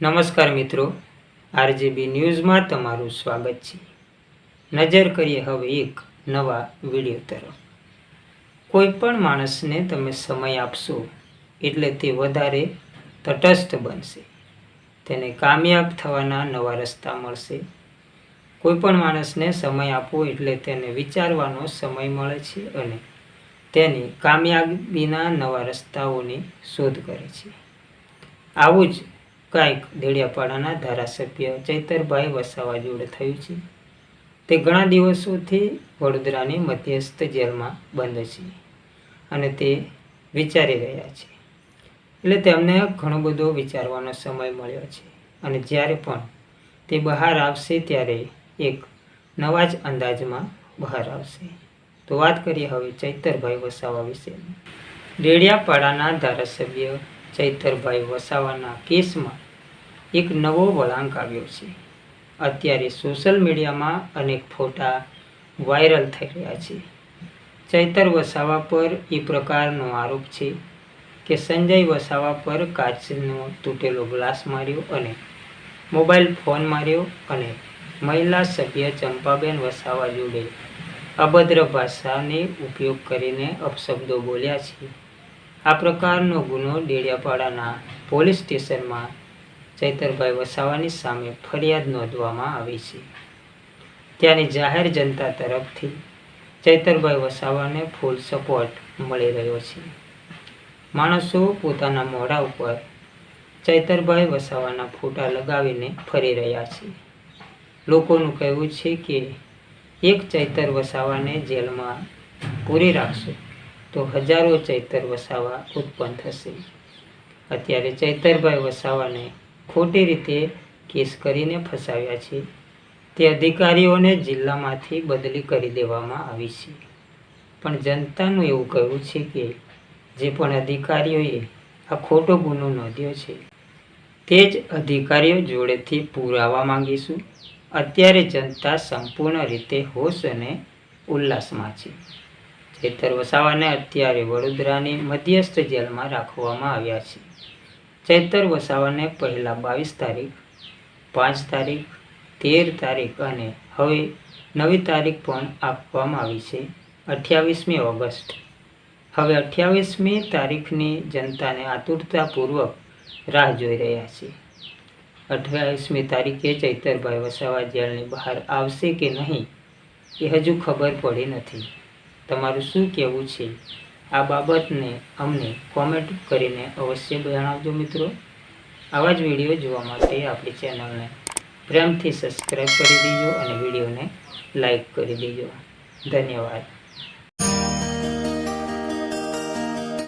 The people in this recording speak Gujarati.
નમસ્કાર મિત્રો, આરજીબી ન્યૂઝમાં તમારું સ્વાગત છે। નજર કરીએ હવે એક નવા વિડીયો તરફ। કોઈ પણ માણસને તમે સમય આપશો એટલે તે વધારે તટસ્થ બનશે, તેને કામયાબ થવાના નવા રસ્તા મળશે। કોઈ પણ માણસને સમય આપવો એટલે તેને વિચારવાનો સમય મળે છે અને તેની કામયાબીના નવા રસ્તાઓની શોધ કરે છે। આવું જ કાંઈક દેડિયાપાડાના ધારાસભ્ય ચૈતરભાઈ વસાવા જોડે થયું છે। તે ઘણા દિવસોથી વડોદરાની મધ્યસ્થ જેલમાં બંધ છે અને તે વિચારી રહ્યા છે, એટલે તેમને ઘણો બધો વિચારવાનો સમય મળ્યો છે અને જ્યારે પણ તે બહાર આવશે ત્યારે એક નવા જ અંદાજમાં બહાર આવશે। તો વાત કરીએ હવે ચૈતરભાઈ વસાવા વિશે। દેડિયાપાડાના ધારાસભ્ય ચૈતરભાઈ વસાવાના કેસમાં એક નવો વળાંક આવ્યો છે। અત્યારે સોશિયલ મીડિયામાં અનેક ફોટા વાયરલ થઈ રહ્યા છે। ચૈતર વસાવા પર એ પ્રકારનો આરોપ છે કે સંજય વસાવા પર કાચનો તૂટેલો ગ્લાસ માર્યો અને મોબાઈલ ફોન માર્યો અને મહિલા સભ્ય ચંપાબેન વસાવા જોડે અભદ્ર ભાષાનો ઉપયોગ કરીને અપશબ્દો બોલ્યા છે। આ પ્રકારનો ગુનો દેડિયાપાડાના પોલીસ સ્ટેશનમાં ચૈતરભાઈ વસાવાની સામે ફરિયાદ નોંધવામાં આવી છે। ત્યાંની જાહેર જનતા તરફથી ચૈતરભાઈ વસાવાને ફૂલ સપોર્ટ મળી રહ્યો છે। માણસો પોતાના મોઢા ઉપર ચૈતરભાઈ વસાવાના ફોટા લગાવીને ફરી રહ્યા છે। લોકોનું કહેવું છે કે એક ચૈતર વસાવાને જેલમાં પૂરી રાખશો તો હજારો ચૈતર વસાવા ઉત્પન્ન થશે। અત્યારે ચૈતરભાઈ વસાવાને ખોટી રીતે કેસ કરીને ફસાવ્યા છે, તે અધિકારીઓને જિલ્લામાંથી બદલી કરી દેવામાં આવી છે। પણ જનતાનું એવું કહેવું છે કે જે પણ અધિકારીઓએ આ ખોટો ગુનો નોંધ્યો છે તે જ અધિકારીઓ જોડેથી પુરાવા માંગીશું। અત્યારે જનતા સંપૂર્ણ રીતે હોશ અને ઉલ્લાસમાં છે। ચૈતર વસાવાને અત્યારે વડોદરાની મધ્યસ્થ જેલમાં રાખવામાં આવ્યા છે। ચૈતર વસાવાને પહેલાં 22 તારીખ, 5 તારીખ, 13 તારીખ અને હવે નવી તારીખ પણ આપવામાં આવી છે, 28મી ઓગસ્ટ। હવે 28મી તારીખની જનતાને આતુરતાપૂર્વક રાહ જોઈ રહ્યા છે। 28મી તારીખે ચૈતરભાઈ વસાવા જેલની બહાર આવશે કે નહીં એ હજુ ખબર પડી નથી। તમારું શું કહેવું છે આ બાબતને અમને કોમેન્ટ કરીને અવશ્ય જણાવજો મિત્રો। આવા જ વિડીયો જોવા માટે આપણી ચેનલને પ્રેમથી સબસ્ક્રાઈબ કરી દેજો અને વિડીયોને લાઈક કરી દેજો। ધન્યવાદ।